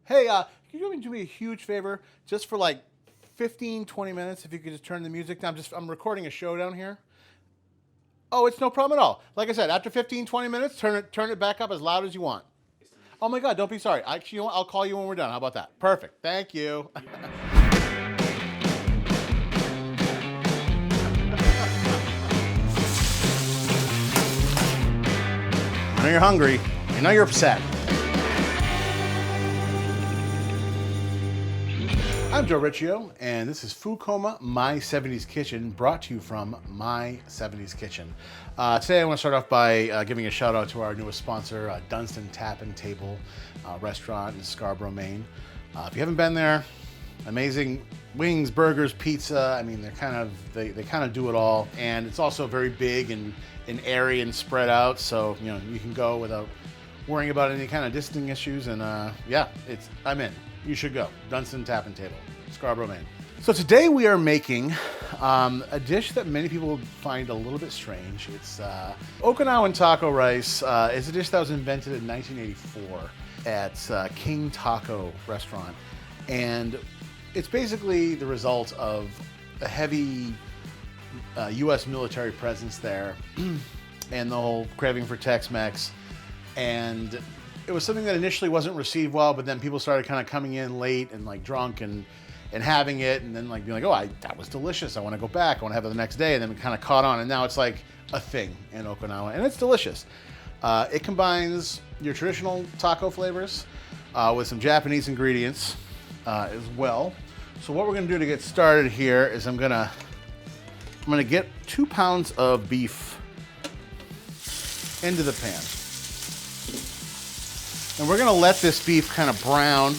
Hey, can you do me a huge favor? Just for like 15, 20 minutes, if you could just turn the music down. I'm recording a show down here. Oh, it's no problem at all. Like I said, after 15, 20 minutes, turn it back up as loud as you want. Oh my God, don't be sorry. Actually, you know what? I'll call you when we're done. How about that? Perfect. Thank you. I know you're hungry. I know you're upset. I'm Joe Riccio, and this is Coma, My 70s Kitchen, brought to you from My 70s Kitchen. Today I want to start off by giving a shout out to our newest sponsor, Dunstan Tap and Table restaurant in Scarborough, Maine. If you haven't been there, amazing wings, burgers, pizza. I mean, they kind of do it all, and it's also very big and airy and spread out, so you can go without worrying about any kind of distancing issues. And yeah, I'm in. You should go. Dunstan Tap and Table, Scarborough, Maine. So today we are making a dish that many people find a little bit strange. It's Okinawan taco rice. It's a dish that was invented in 1984 at King Taco restaurant. And it's basically the result of a heavy U.S. military presence there and the whole craving for Tex Mex. And it was something that initially wasn't received well, but then people started kind of coming in late and like drunk and having it, and then like being like, oh, that was delicious. I want to go back. I want to have it the next day. And then it kind of caught on, and now it's like a thing in Okinawa, and it's delicious. It combines your traditional taco flavors with some Japanese ingredients as well. So what we're gonna do to get started here is I'm gonna get 2 pounds of beef into the pan. And we're gonna let this beef kind of brown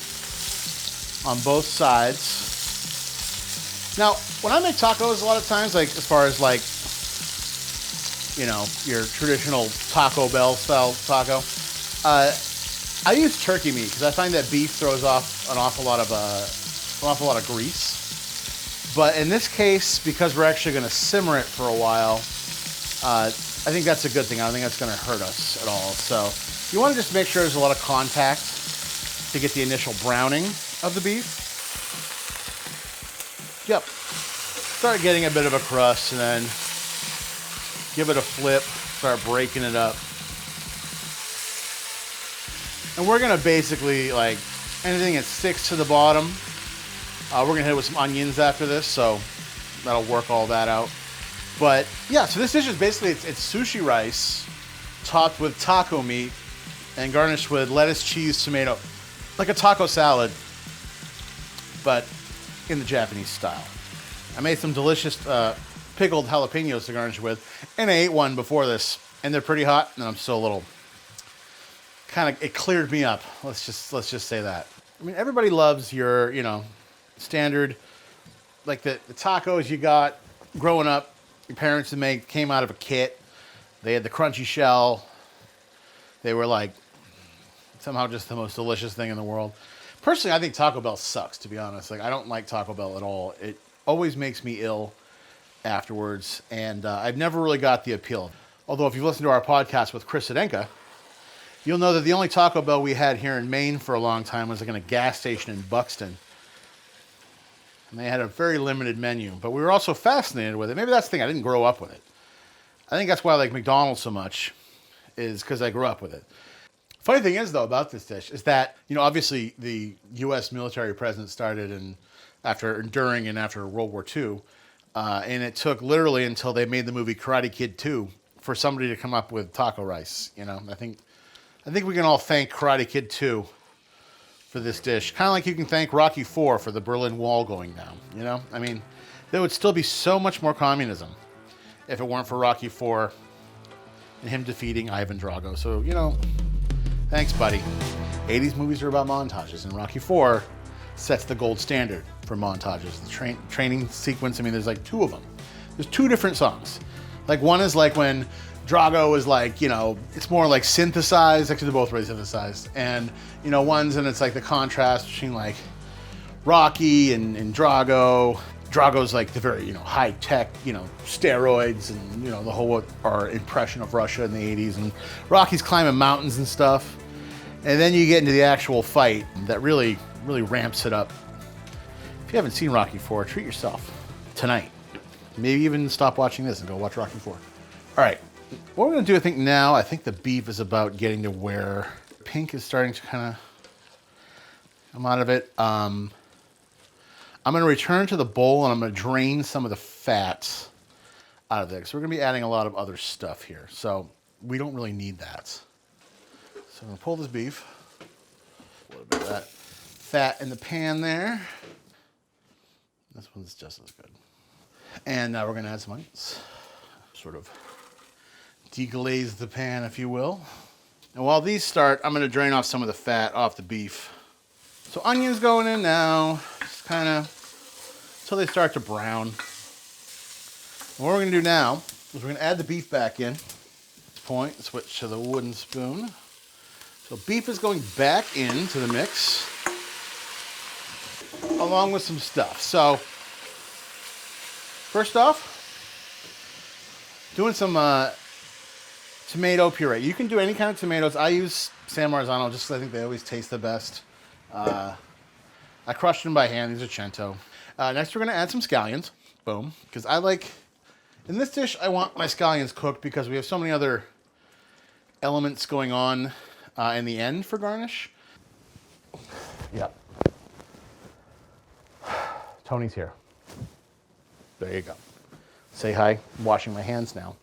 on both sides. Now, when I make tacos, a lot of times, like as far as like, your traditional Taco Bell style taco, I use turkey meat because I find that beef throws off an awful lot of grease. But in this case, because we're actually gonna simmer it for a while, I think that's a good thing. I don't think that's gonna hurt us at all. So you want to just make sure there's a lot of contact to get the initial browning of the beef. Yep. Start getting a bit of a crust and then give it a flip, start breaking it up. And we're going to basically, like, anything that sticks to the bottom, we're going to hit it with some onions after this, so that'll work all that out. But yeah, so this dish is basically, it's sushi rice topped with taco meat and garnished with lettuce, cheese, tomato, like a taco salad, but in the Japanese style. I made some delicious pickled jalapenos to garnish with, and I ate one before this, and they're pretty hot, and I'm still a little, it cleared me up. Let's just say that. I mean, everybody loves your, standard, like the tacos you got growing up. Your parents came out of a kit. They had the crunchy shell. They were like somehow just the most delicious thing in the world. Personally, I think Taco Bell sucks, to be honest. Like, I don't like Taco Bell at all. It always makes me ill afterwards, and I've never really got the appeal. Although if you've listened to our podcast with Chris Sedenka, you'll know that the only Taco Bell we had here in Maine for a long time was like in a gas station in Buxton. And they had a very limited menu, but we were also fascinated with it. Maybe that's the thing, I didn't grow up with it. I think that's why I like McDonald's so much, is because I grew up with it. Funny thing is, though, about this dish is that, obviously the U.S. military presence started during and after World War II, and it took literally until they made the movie Karate Kid 2 for somebody to come up with taco rice. I think we can all thank Karate Kid 2 for this dish. Kind of like you can thank Rocky 4 for the Berlin Wall going down, I mean, there would still be so much more communism if it weren't for Rocky 4 and him defeating Ivan Drago. So, thanks, buddy. 80s movies are about montages, and Rocky 4 sets the gold standard for montages. The training sequence, I mean, there's like 2 of them. There's 2 different songs. Like, one is like when Drago is like, it's more like synthesized. Actually, they're both really synthesized. And, one's, and it's like the contrast between like Rocky and Drago. Drago's like the very, high-tech, steroids and, the whole our impression of Russia in the 80s. And Rocky's climbing mountains and stuff. And then you get into the actual fight that really ramps it up. If you haven't seen Rocky IV, treat yourself tonight. Maybe even stop watching this and go watch Rocky IV. All right, what we're gonna do, I think the beef is about getting to where pink is starting to kind of come out of it. I'm gonna return to the bowl and I'm gonna drain some of the fats out of it. So we're gonna be adding a lot of other stuff here. So we don't really need that. So I'm gonna pull this beef, a little bit of that fat in the pan there. This one's just as good. And now we're gonna add some onions. Sort of deglaze the pan, if you will. And while these start, I'm gonna drain off some of the fat off the beef. So onions going in now, just kind of until they start to brown. And what we're gonna do now is we're gonna add the beef back in. At this point, switch to the wooden spoon. So beef is going back into the mix, along with some stuff. So first off, doing some tomato puree. You can do any kind of tomatoes. I use San Marzano just because I think they always taste the best. I crushed them by hand. These are Cento. Next, we're going to add some scallions. Boom. Because I like, in this dish, I want my scallions cooked because we have so many other elements going on in the end for garnish. Yep. Tony's here. There you go. Say hi. I'm washing my hands now.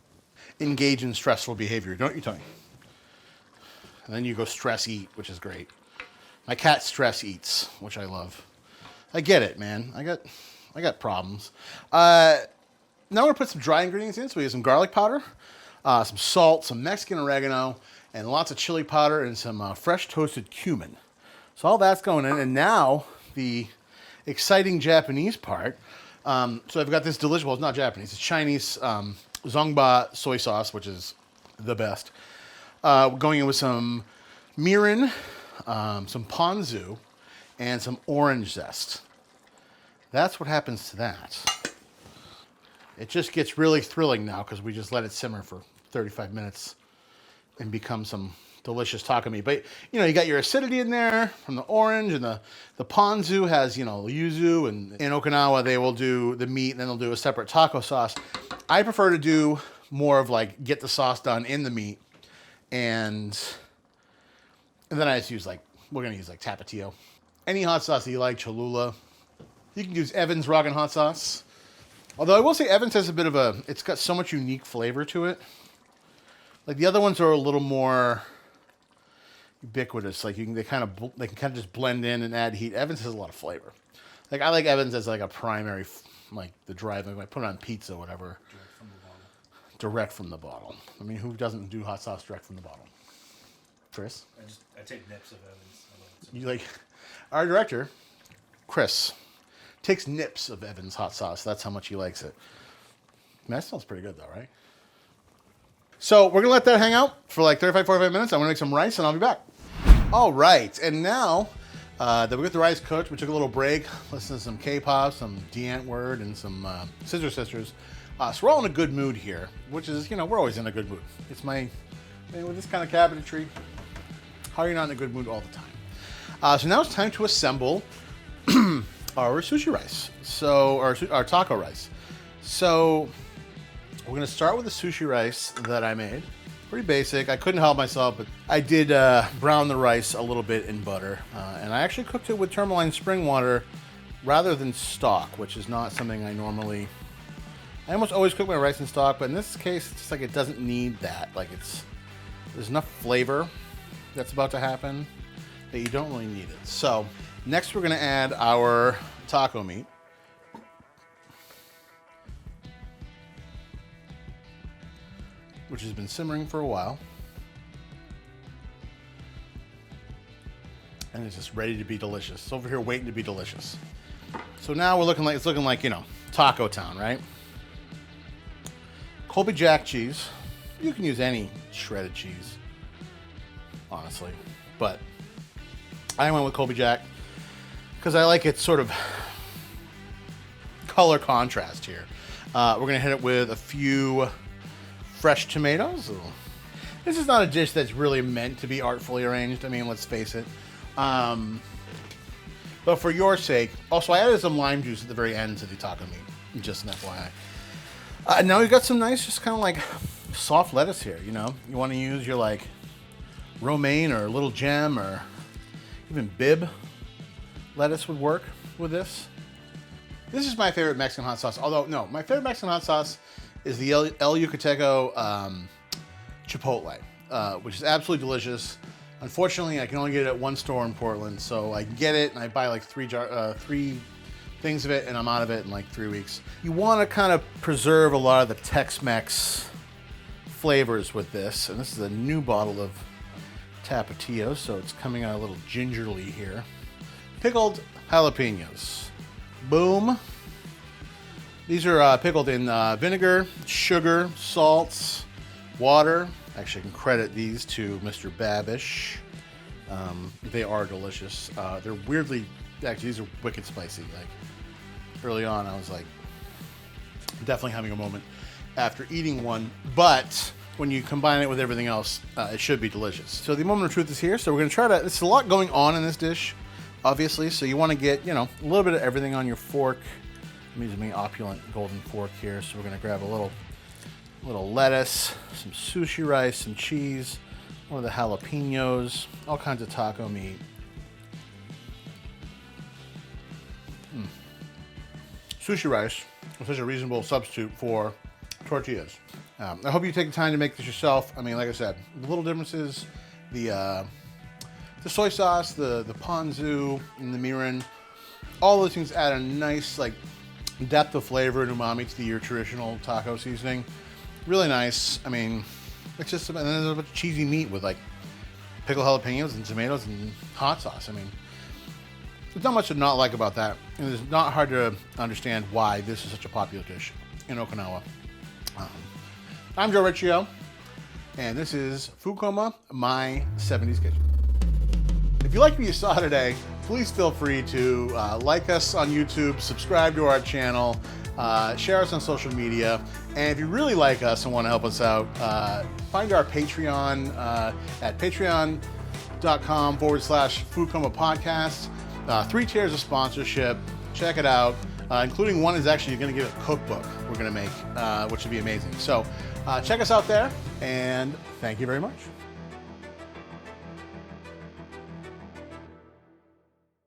Engage in stressful behavior, don't you, Tony? And then you go stress eat, which is great. My cat stress eats, which I love. I get it, man. I got problems. Now we're gonna put some dry ingredients in. So we have some garlic powder, some salt, some Mexican oregano, and lots of chili powder and some fresh toasted cumin. So all that's going in, and now the exciting Japanese part. So I've got this delicious, well, it's not Japanese, it's Chinese zongba soy sauce, which is the best. Going in with some mirin, some ponzu, and some orange zest. That's what happens to that. It just gets really thrilling now because we just let it simmer for 35 minutes and become some delicious taco meat. But, you know, you got your acidity in there from the orange, and the ponzu has, you know, yuzu, and in Okinawa they will do the meat and then they'll do a separate taco sauce. I prefer to do more of like get the sauce done in the meat, and then I just use like, we're gonna use like Tapatio. Any hot sauce that you like, Cholula. You can use Evans Rockin' Hot Sauce. Although I will say Evans has a bit of a, it's got so much unique flavor to it. Like the other ones are a little more ubiquitous. Like they can kind of just blend in and add heat. Evans has a lot of flavor. Like I like Evans as like a primary, like the dry, like I put it on pizza or whatever. Direct from the bottle. Direct from the bottle. I mean, who doesn't do hot sauce direct from the bottle? Chris? I take nips of Evans. I love it so You like, our director, Chris, takes nips of Evans hot sauce. That's how much he likes it. Man, that smells pretty good though, right? So we're gonna let that hang out for like 35, 45 minutes. I'm gonna make some rice and I'll be back. All right, and now that we got the rice cooked, we took a little break, listened to some K-pop, some D-Antwoord, and some Scissor Sisters. So we're all in a good mood here, which is, you know, we're always in a good mood. It's my, I mean, with this kind of cabinetry, how are you not in a good mood all the time? So now it's time to assemble our sushi rice. So, our taco rice. So we're gonna start with the sushi rice that I made. Pretty basic. I couldn't help myself, but I did brown the rice a little bit in butter. And I actually cooked it with tourmaline spring water rather than stock, which is not something I normally... I almost always cook my rice in stock, but in this case, it's just like it doesn't need that. Like there's enough flavor that's about to happen that you don't really need it. So next we're gonna add our taco meat. Which has been simmering for a while. And it's just ready to be delicious. It's over here waiting to be delicious. So now it's looking like, you know, Taco Town, right? Colby Jack cheese. You can use any shredded cheese, honestly. But I went with Colby Jack because I like its sort of color contrast here. We're gonna hit it with a few fresh tomatoes. This is not a dish that's really meant to be artfully arranged. I mean, let's face it. But for your sake, also I added some lime juice at the very end to the taco meat, just an FYI. Now we've got some nice, just kind of like soft lettuce here. You know, you want to use your like romaine or little gem or even bib lettuce would work with this. This is my favorite Mexican hot sauce. Although no, my favorite Mexican hot sauce is the El Yucateco Chipotle, which is absolutely delicious. Unfortunately, I can only get it at one store in Portland, so I get it and I buy like three things of it, and I'm out of it in like 3 weeks. You want to kind of preserve a lot of the Tex Mex flavors with this, and this is a new bottle of Tapatio, so it's coming out a little gingerly here. Pickled jalapenos. Boom. These are pickled in vinegar, sugar, salts, water. Actually, I can credit these to Mr. Babish. They are delicious. They're weirdly, actually, these are wicked spicy. Like, early on, I was like, definitely having a moment after eating one. But when you combine it with everything else, it should be delicious. So the moment of truth is here. So we're going to try to, there's a lot going on in this dish, obviously. So you want to get, you know, a little bit of everything on your fork. I'm using my opulent golden fork here. So we're going to grab a little lettuce, some sushi rice, some cheese, one of the jalapenos, all kinds of taco meat. Sushi rice is such a reasonable substitute for tortillas. I hope you take the time to make this yourself. I mean, like I said, the little differences, the soy sauce, the ponzu, and the mirin, all those things add a nice like depth of flavor and umami to your traditional taco seasoning. Really nice. I mean, it's just, and then there's a bunch of cheesy meat with like pickled jalapenos and tomatoes and hot sauce. I mean, there's not much to not like about that. And it's not hard to understand why this is such a popular dish in Okinawa. I'm Joe Riccio, and this is Food Coma, my 70s kitchen. If you like what you saw today, please feel free to like us on YouTube, subscribe to our channel, share us on social media, and if you really like us and want to help us out, find our Patreon at patreon.com/Food Coma Podcast. 3 tiers of sponsorship. Check it out, including one is actually going to give a cookbook we're going to make, which would be amazing. So check us out there, and thank you very much.